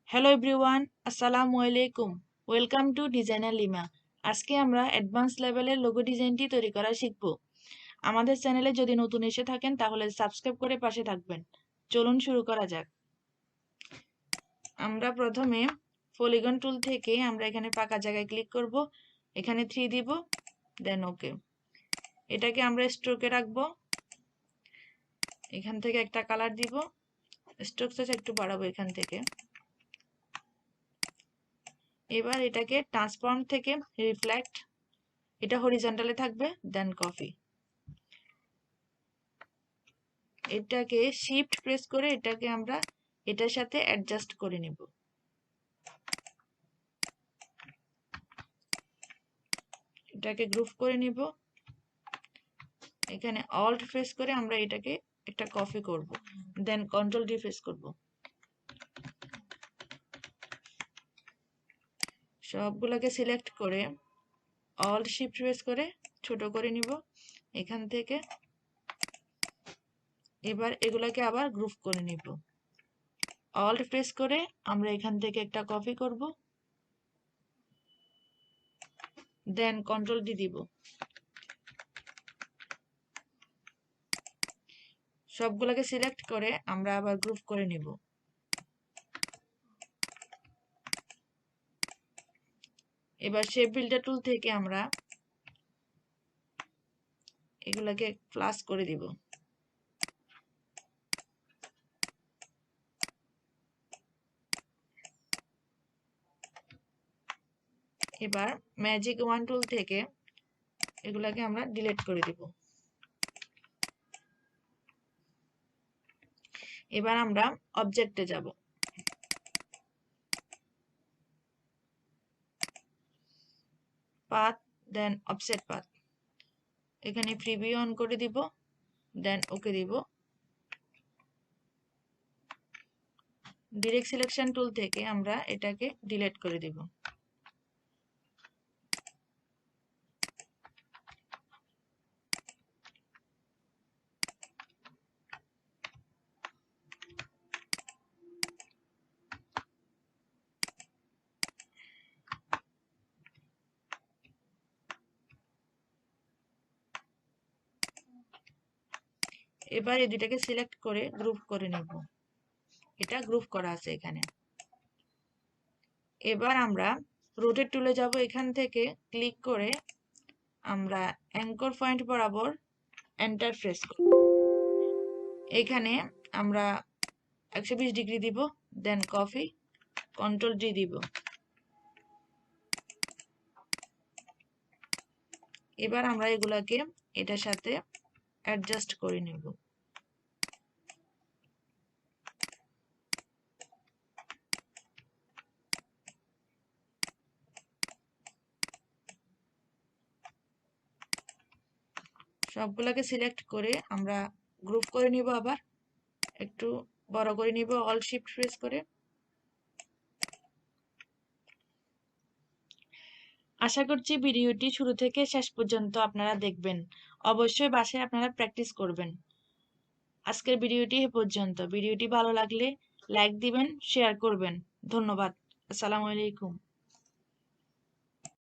Hello everyone, আসসালামু আলাইকুম। Welcome to designer lima. আজকে আমরা অ্যাডভান্স লেভেলের লোগো ডিজাইনটি তৈরি করা শিখব। আমাদের চ্যানেলে যদি নতুন এসে থাকেন তাহলে সাবস্ক্রাইব করে পাশে থাকবেন। চলুন শুরু করা যাক। আমরা প্রথমে পলিগন টুল থেকে আমরা এখানে ফাঁকা জায়গায় ক্লিক করব, এখানে 3 দিব, দেন ওকে। এটাকে আমরা স্ট্রোকে রাখবো, এখান থেকে একটা কালার দিব, স্ট্রোক সাইজ একটু বাড়াবো এখান থেকে। এবার এটাকে ট্রান্সফর্ম থেকে রিফ্লেক্ট, এটা হরিজন্টালে থাকবে, দেন কপি। এটাকে শিফট প্রেস করে এটাকে আমরা এটার সাথে অ্যাডজাস্ট করে নিব। এটাকে গ্রুপ করে নিব। এখানে অল্ট প্রেস করে আমরা এটাকে একটা কপি করব, দেন কন্ট্রোল ডি প্রেস করব। সবগুলোকে সিলেক্ট করে অল্ট শিফট প্রেস করে ছোট করে নিব এখান থেকে। এবার এগুলাকে আবার গ্রুপ করে নিব। অল্ট প্রেস করে আমরা এখান থেকে একটা কপি করব, দেন কন্ট্রোল ডি দিব। সবগুলোকে সিলেক্ট করে আমরা আবার গ্রুপ করে নিব। এবার শেপ বিল্ডার টুল থেকে আমরা এগুলাকে প্লাস করে দিব। এবার ম্যাজিক ওয়ান টুল থেকে এগুলাকে আমরা ডিলিট করে দিব। এবার আমরা অবজেক্টে যাব। পাথ, দেন অফসেট পাথ। এখানে প্রিভিউ অন করে দিব, দেন ওকে দিব। ডিরেক্ট সিলেকশন টুল থেকে আমরা এটাকে ডিলিট করে দিব। এবার এই দুটাকে সিলেক্ট করে গ্রুপ করে নেব। এটা গ্রুপ করা আছে এখানে। এবার আমরা রোটেট টুলে যাব, এখান থেকে ক্লিক করে আমরা অ্যাঙ্কর পয়েন্ট বরাবর এন্টার প্রেস করব। এখানে আমরা 120 ডিগ্রি দিব, দেন কপি, কন্ট্রোল ডি দিব। এবার আমরা এগুলাকে এটার সাথে অ্যাডজাস্ট করে নেব। সবগুলোকে সিলেক্ট করে আমরা গ্রুপ করে নিব, আবার একটু বড় করে নিব অল শিফট প্রেস করে। আশা করছি ভিডিওটি শুরু থেকে শেষ পর্যন্ত আপনারা দেখবেন। অবশ্যই বাসায় আপনারা প্র্যাকটিস করবেন। আজকের ভিডিওটি এ পর্যন্ত। ভিডিওটি ভালো লাগলে লাইক দিবেন, শেয়ার করবেন। ধন্যবাদ। আসসালামু আলাইকুম।